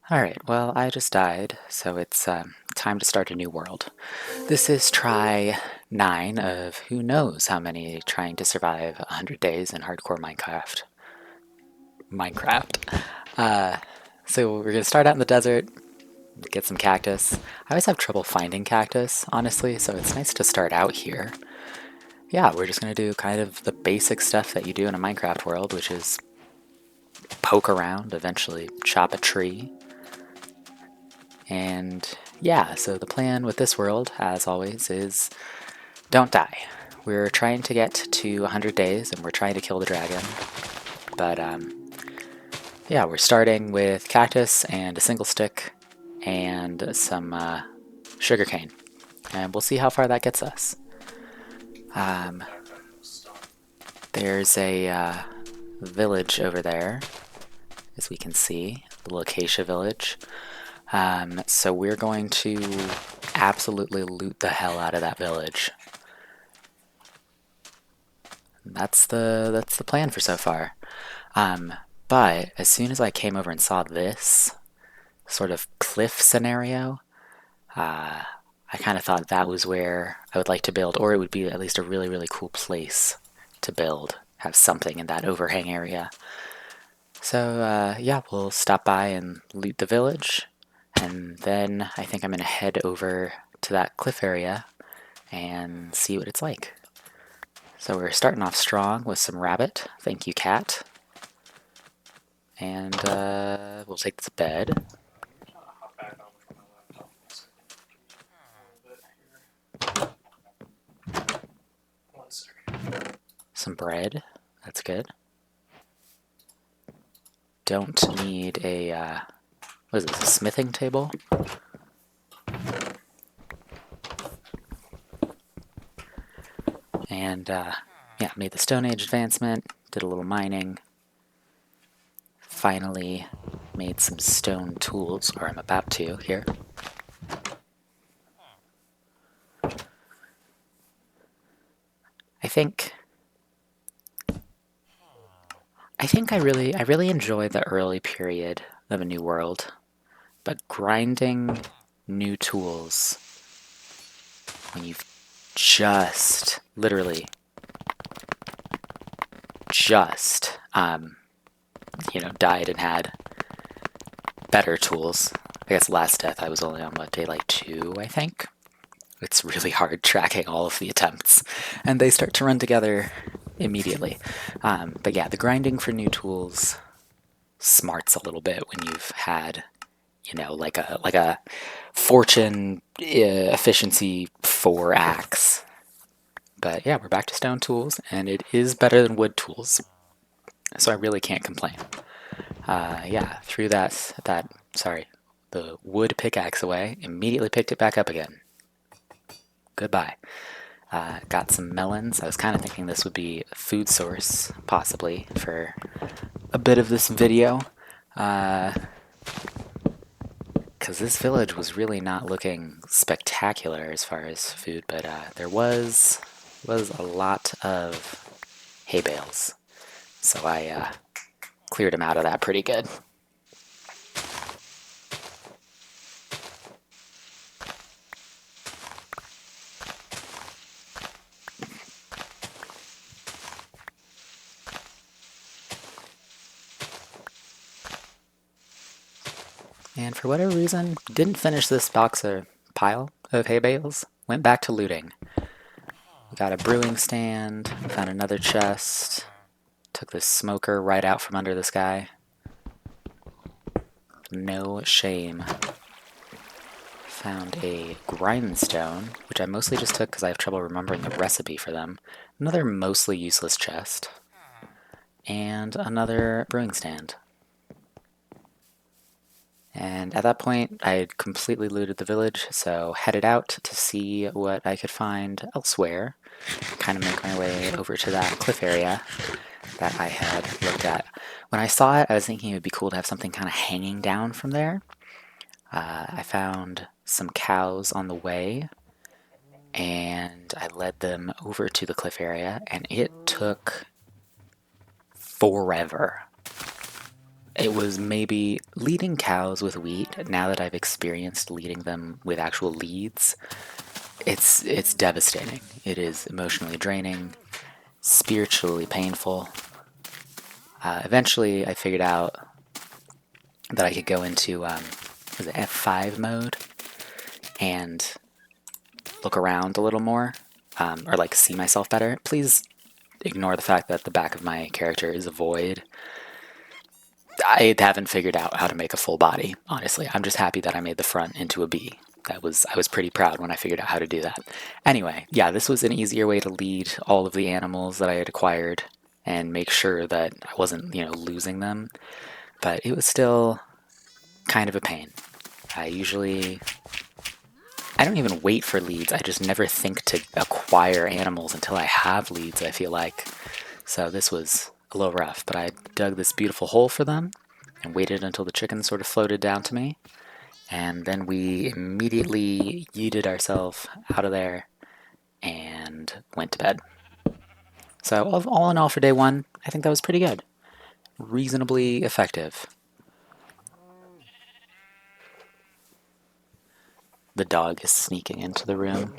Alright, well, I just died, so it's time to start a new world. This is try 9 of who knows how many trying to survive 100 days in hardcore Minecraft. Minecraft. So we're gonna start out in the desert, get some cactus. I always have trouble finding cactus, honestly, so it's nice to start out here. Yeah, we're just gonna do kind of the basic stuff that you do in a Minecraft world, which is poke around, eventually chop a tree, and yeah, so the plan with this world, as always, is don't die. We're trying to get to 100 days and we're trying to kill the dragon. But yeah, we're starting with cactus and a single stick and some sugarcane. And we'll see how far that gets us. Um, there's a village over there, as we can see, the little acacia village. So we're going to absolutely loot the hell out of that village. That's the plan for so far. But as soon as I came over and saw this sort of cliff scenario, I kind of thought that was where I would like to build, or it would be at least a really, really cool place to build, have something in that overhang area. So yeah, we'll stop by and loot the village, and then I think I'm going to head over to that cliff area and see what it's like. So we're starting off strong with some rabbit. Thank you, cat. And we'll take this bed. Some bread. That's good. Don't need a, what is this, a smithing table? And yeah, made the Stone Age advancement, did a little mining. Finally made some stone tools, or I'm about to here. I think I really enjoy the early period of a new world, but grinding new tools when you've just literally just died and had better tools. I guess last death I was only on what, day like 2, I think. It's really hard tracking all of the attempts, and they start to run together immediately. But yeah, the grinding for new tools smarts a little bit when you've had, like a fortune efficiency 4 axe. But yeah, we're back to stone tools, and it is better than wood tools, so I really can't complain. Yeah, threw the wood pickaxe away, immediately picked it back up again. Goodbye. Got some melons. I was kind of thinking this would be a food source, possibly, for a bit of this video. Because this village was really not looking spectacular as far as food, but there was a lot of hay bales. So I cleared them out of that pretty good. And for whatever reason, didn't finish this pile of hay bales. Went back to looting. We got a brewing stand, found another chest, took this smoker right out from under this guy. No shame. Found a grindstone, which I mostly just took because I have trouble remembering the recipe for them. Another mostly useless chest. And another brewing stand. And at that point, I had completely looted the village, so headed out to see what I could find elsewhere. Kind of make my way over to that cliff area that I had looked at. When I saw it, I was thinking it would be cool to have something kind of hanging down from there. I found some cows on the way, and I led them over to the cliff area, and it took forever. it was maybe leading cows with wheat. Now that I've experienced leading them with actual leads, it's devastating. It is emotionally draining, spiritually painful. Eventually, I figured out that I could go into was it F5 mode and look around a little more, or like see myself better. Please ignore the fact that the back of my character is a void. I haven't figured out how to make a full body, honestly. I'm just happy that I made the front into a B. I was pretty proud when I figured out how to do that. Anyway, yeah, this was an easier way to lead all of the animals that I had acquired and make sure that I wasn't, losing them. But it was still kind of a pain. I don't even wait for leads. I just never think to acquire animals until I have leads, I feel like. So this was a little rough, but I dug this beautiful hole for them and waited until the chickens sort of floated down to me. And then we immediately yeeted ourselves out of there and went to bed. So all in all for day one, I think that was pretty good. Reasonably effective. The dog is sneaking into the room.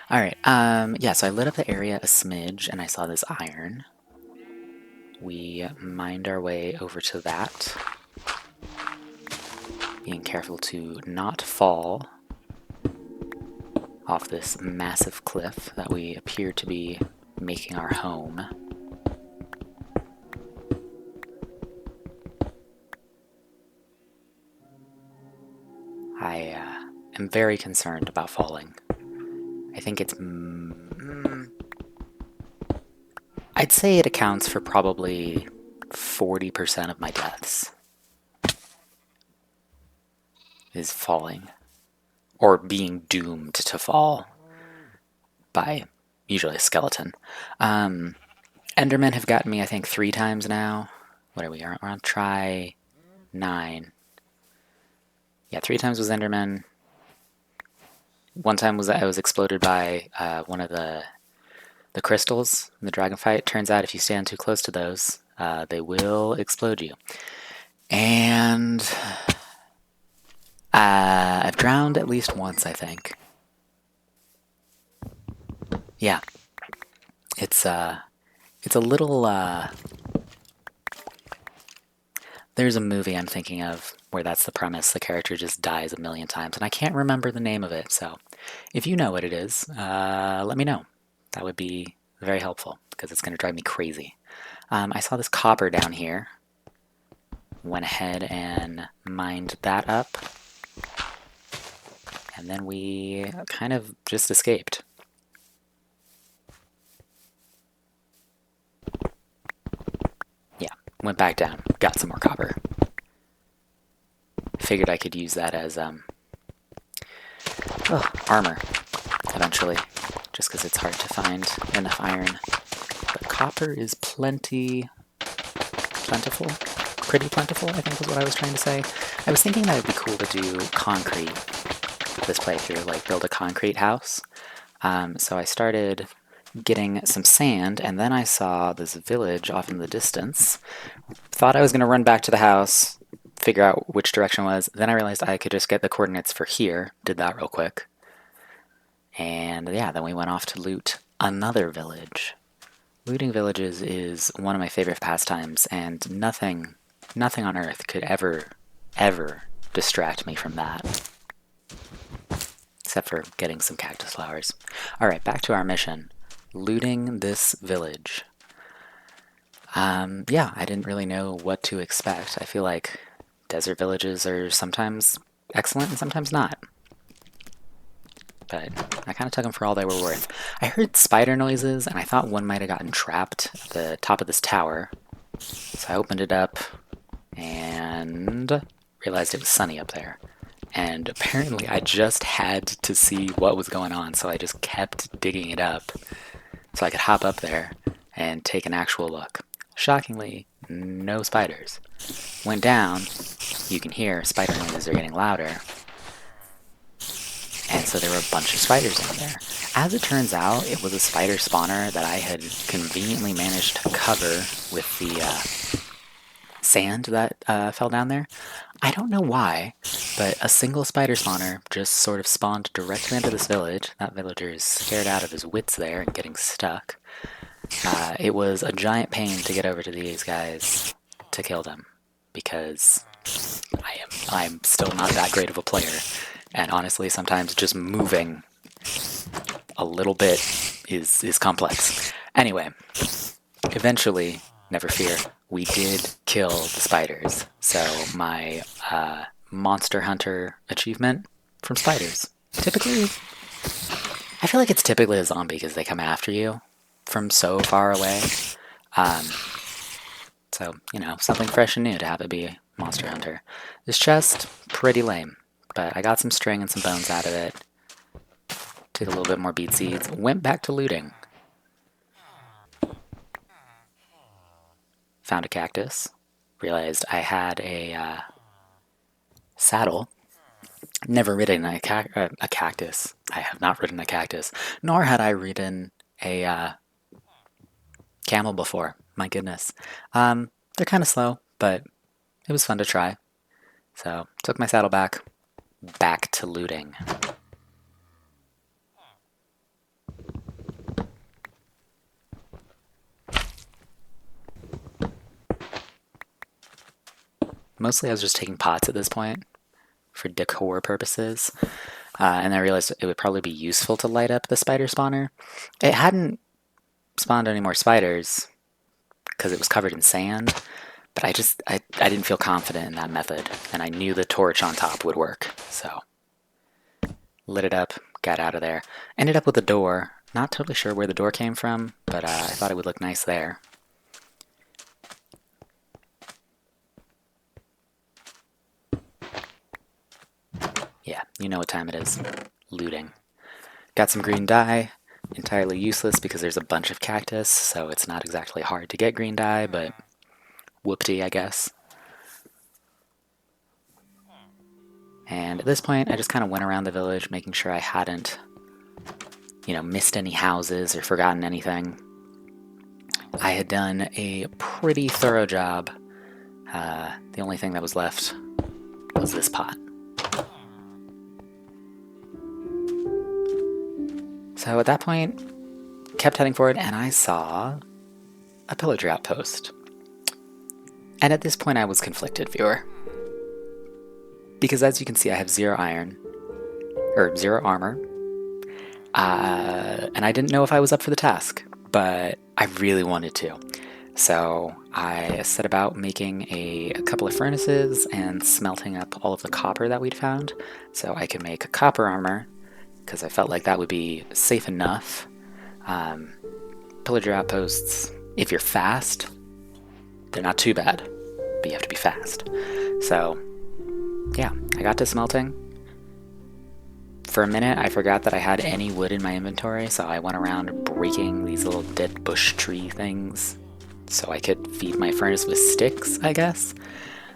Alright, yeah, so I lit up the area a smidge and I saw this iron. We mined our way over to that, being careful to not fall off this massive cliff that we appear to be making our home. I am very concerned about falling. I think it's... I'd say it accounts for probably 40% of my deaths. Is falling. Or being doomed to fall. By usually a skeleton. Endermen have gotten me, I think, 3 times now. What are we? We're on try 9. Yeah, 3 times was Enderman. One time I was exploded by one of the crystals in the dragon fight. Turns out if you stand too close to those, they will explode you. And I've drowned at least once, I think. Yeah, it's a little. There's a movie I'm thinking of where that's the premise. The character just dies a million times, and I can't remember the name of it. So, if you know what it is, let me know. That would be very helpful because it's going to drive me crazy. I saw this copper down here. Went ahead and mined that up. And then we kind of just escaped. Yeah, went back down, got some more copper. Figured I could use that as armor eventually, just because it's hard to find enough iron. But copper is plentiful. Pretty plentiful, I think was what I was trying to say. I was thinking that it'd be cool to do concrete this playthrough, like build a concrete house. So I started getting some sand, and then I saw this village off in the distance. Thought I was going to run back to the house, figure out which direction it was. Then I realized I could just get the coordinates for here. Did that real quick. And yeah, then we went off to loot another village. Looting villages is one of my favorite pastimes, and nothing on earth could ever distract me from that. Except for getting some cactus flowers. Alright, back to our mission. Looting this village. Yeah, I didn't really know what to expect. I feel like desert villages are sometimes excellent and sometimes not. But I kind of took them for all they were worth. I heard spider noises, and I thought one might have gotten trapped at the top of this tower. So I opened it up, and realized it was sunny up there. And apparently I just had to see what was going on, so I just kept digging it up so I could hop up there and take an actual look. Shockingly, no spiders. Went down, you can hear spider noises are getting louder. And so there were a bunch of spiders in there. As it turns out, it was a spider spawner that I had conveniently managed to cover with the sand that fell down there. I don't know why, but a single spider spawner just sort of spawned directly into this village. That villager is scared out of his wits there and getting stuck. It was a giant pain to get over to these guys to kill them, because I'm still not that great of a player, and honestly, sometimes just moving a little bit is complex. Anyway, eventually, never fear, we did kill the spiders. So my Monster Hunter achievement from spiders. Typically, I feel like it's typically a zombie because they come after you from so far away. So, you know, something fresh and new to have it be Monster Hunter. This chest, pretty lame, but I got some string and some bones out of it. Took a little bit more beet seeds. Went back to looting. Found a cactus. Realized I had a saddle. Never ridden a cactus. I have not ridden a cactus. Nor had I ridden a camel before. My goodness. They're kind of slow, but it was fun to try. So, took my saddle back. Back to looting. Mostly I was just taking pots at this point for decor purposes. And I realized it would probably be useful to light up the spider spawner. It hadn't spawned any more spiders because it was covered in sand, but I didn't feel confident in that method, and I knew the torch on top would work. So lit it up, got out of there. Ended up with a door. Not totally sure where the door came from, but I thought it would look nice there. Yeah, you know what time it is. Looting. Got some green dye. Entirely useless because there's a bunch of cactus, so it's not exactly hard to get green dye, but whoopty, I guess. And at this point, I just kind of went around the village, making sure I hadn't, missed any houses or forgotten anything. I had done a pretty thorough job. The only thing that was left was this pot. So at that point, kept heading forward, and I saw a pillager outpost. And at this point, I was conflicted, viewer. Because as you can see, I have 0 iron, or 0 armor. And I didn't know if I was up for the task, but I really wanted to. So I set about making a couple of furnaces and smelting up all of the copper that we'd found, so I could make copper armor, because I felt like that would be safe enough. Pillager outposts, if you're fast, they're not too bad, but you have to be fast. So, yeah, I got to smelting. For a minute, I forgot that I had any wood in my inventory, so I went around breaking these little dead bush tree things so I could feed my furnace with sticks, I guess.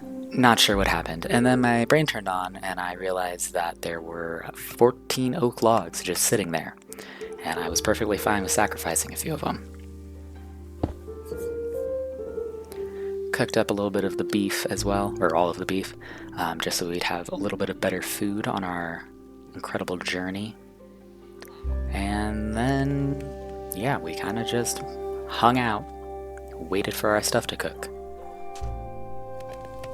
Not sure what happened. And then my brain turned on, and I realized that there were 14 oak logs just sitting there. And I was perfectly fine with sacrificing a few of them. Cooked up a little bit of the beef as well, or all of the beef, just so we'd have a little bit of better food on our incredible journey. And then, yeah, we kind of just hung out, waited for our stuff to cook.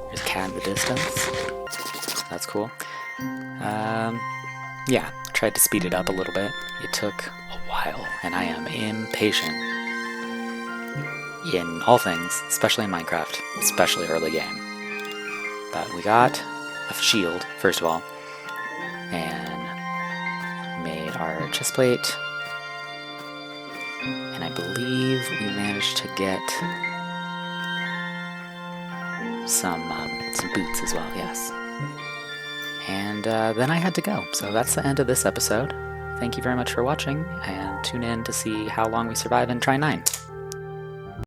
There's a cat in the distance. That's cool. Yeah, tried to speed it up a little bit. It took a while, and I am impatient in all things, especially in Minecraft, especially early game. But we got a shield, first of all, and made our chest plate. And I believe we managed to get some boots as well, yes. And then I had to go. So that's the end of this episode. Thank you very much for watching, and tune in to see how long we survive in Try 9.